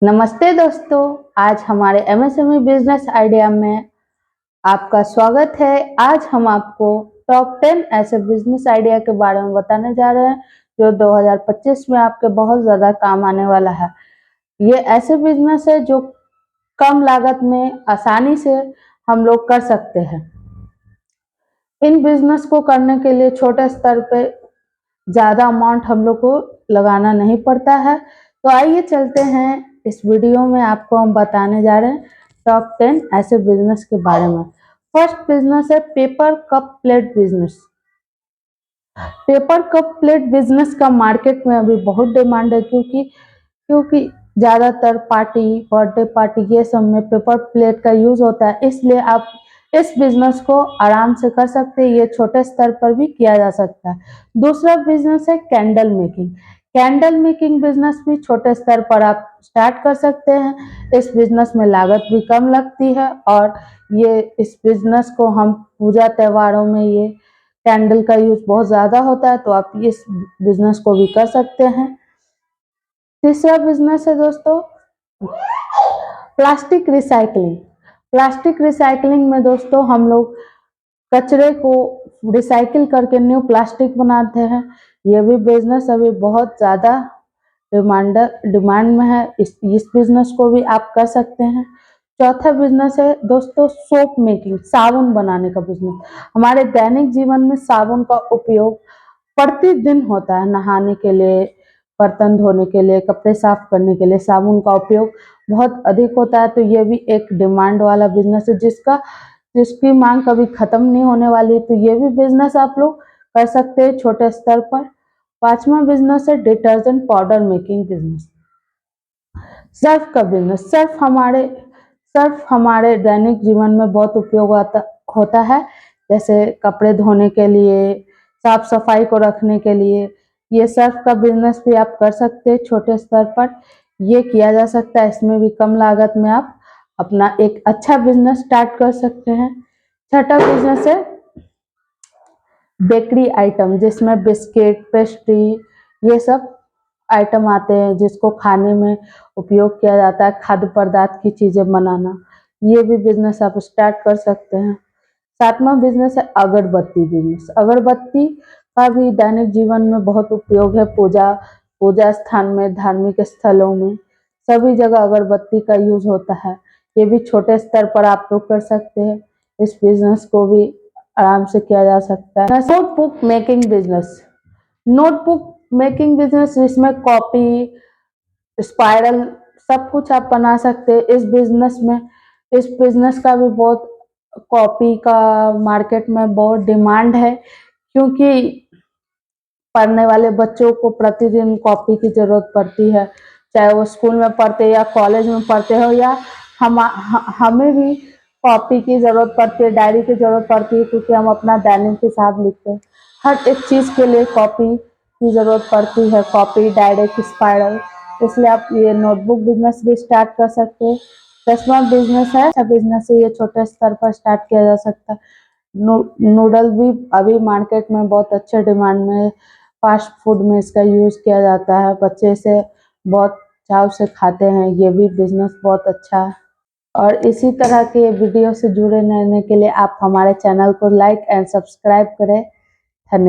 नमस्ते दोस्तों, आज हमारे एमएसएमई बिजनेस आइडिया में आपका स्वागत है। आज हम आपको टॉप 10 ऐसे बिजनेस आइडिया के बारे में बताने जा रहे हैं जो 2025 में आपके बहुत ज़्यादा काम आने वाला है। ये ऐसे बिजनेस है जो कम लागत में आसानी से हम लोग कर सकते हैं। इन बिजनेस को करने के लिए छोटे स्तर पे ज़्यादा अमाउंट हम लोग को लगाना नहीं पड़ता है। तो आइए चलते हैं, इस वीडियो में आपको हम बताने जा रहे हैं टॉप 10 ऐसे बिजनेस के बारे में। फर्स्ट बिजनेस है paper cup plate business. Paper cup plate business का मार्केट में अभी बहुत डिमांड है, क्योंकि ज़्यादातर पार्टी, बर्थडे पार्टी, ये सब में पेपर प्लेट का यूज होता है। इसलिए आप इस बिजनेस को आराम से कर सकते हैं। ये छोटे स्तर पर भी किया जा सकता है। दूसरा बिजनेस है candle making. Candle making business भी छोटे स्तर पर आप स्टार्ट कर सकते हैं। इस बिजनेस में लागत भी कम लगती है और इस बिजनेस को हम पूजा त्योहारों में ये कैंडल का यूज बहुत ज़्यादा होता है, तो आप इस बिजनेस को भी कर सकते हैं। तीसरा बिजनेस है दोस्तों प्लास्टिक रिसाइकलिंग। प्लास्टिक रिसाइकलिंग में दोस्तों हम लोग कचरे को रिसाइकिल करके न्यू प्लास्टिक बनाते हैं। ये भी बिजनेस अभी बहुत ज़्यादा डिमांड में है। इस बिजनेस को भी आप कर सकते हैं। चौथा बिजनेस है दोस्तों सोप मेकिंग, साबुन बनाने का बिजनेस। हमारे दैनिक जीवन में साबुन का उपयोग प्रतिदिन होता है। नहाने के लिए, बर्तन धोने के लिए, कपड़े साफ करने के लिए साबुन का उपयोग बहुत अधिक होता है। तो ये भी एक डिमांड वाला बिजनेस है जिसकी मांग कभी खत्म नहीं होने वाली। तो ये भी बिजनेस आप लोग कर सकते हैं छोटे स्तर पर। पांचवा बिजनेस है detergent powder making business. Surf का बिजनेस। सर्फ हमारे दैनिक जीवन में बहुत उपयोग होता है, जैसे कपड़े धोने के लिए, साफ सफाई को रखने के लिए। ये सर्फ का बिजनेस भी आप कर सकते हैं छोटे स्तर पर। ये किया जा सकता है। इसमें भी कम लागत में आप अपना एक अच्छा बिजनेस स्टार्ट कर सकते हैं। छठा बिजनेस है बेकरी आइटम, जिसमें बिस्किट, पेस्ट्री, ये सब आइटम आते हैं जिसको खाने में उपयोग किया जाता है, खाद्य पदार्थ की चीजें बनाना। ये भी बिजनेस आप स्टार्ट कर सकते हैं। सातवां बिजनेस है अगरबत्ती बिजनेस। अगरबत्ती का भी दैनिक जीवन में बहुत उपयोग है। पूजा स्थान में, धार्मिक स्थलों में, सभी जगह अगरबत्ती का यूज होता है। ये भी छोटे स्तर पर आप लोग कर सकते हैं। इस बिजनेस को भी आराम से किया जा सकता है। Notebook making business. Notebook making business, जिसमें कॉपी, स्पाइरल, सब कुछ आप बना सकते हैं। इस बिजनेस का भी बहुत, कॉपी का मार्केट में बहुत डिमांड है, क्योंकि पढ़ने वाले बच्चों को प्रतिदिन कॉपी की जरूरत पड़ती है। चाहे वो स्कूल में पढ़ते या कॉलेज में पढ़ते हो, या हमें भी कॉपी की जरूरत पड़ती है, डायरी की जरूरत पड़ती है, क्योंकि हम अपना दैनिक हिसाब लिखते हैं। हर एक चीज के लिए कॉपी की जरूरत पड़ती है, कॉपी, डायरी, स्पाइरल। इसलिए आप ये नोटबुक बिजनेस भी स्टार्ट कर सकते हैं। 10वां बिजनेस है, अच्छा बिजनेस है, ये छोटे स्तर पर स्टार्ट किया जा सकता है। नूडल भी अभी मार्केट में बहुत अच्छे डिमांड में है। फास्ट फूड में इसका यूज किया जाता है। बच्चे इसे बहुत चाव से खाते हैं। ये भी बिजनेस बहुत अच्छा है। और इसी तरह के वीडियो से जुड़े रहने के लिए आप हमारे चैनल को लाइक एंड सब्सक्राइब करें। धन्यवाद।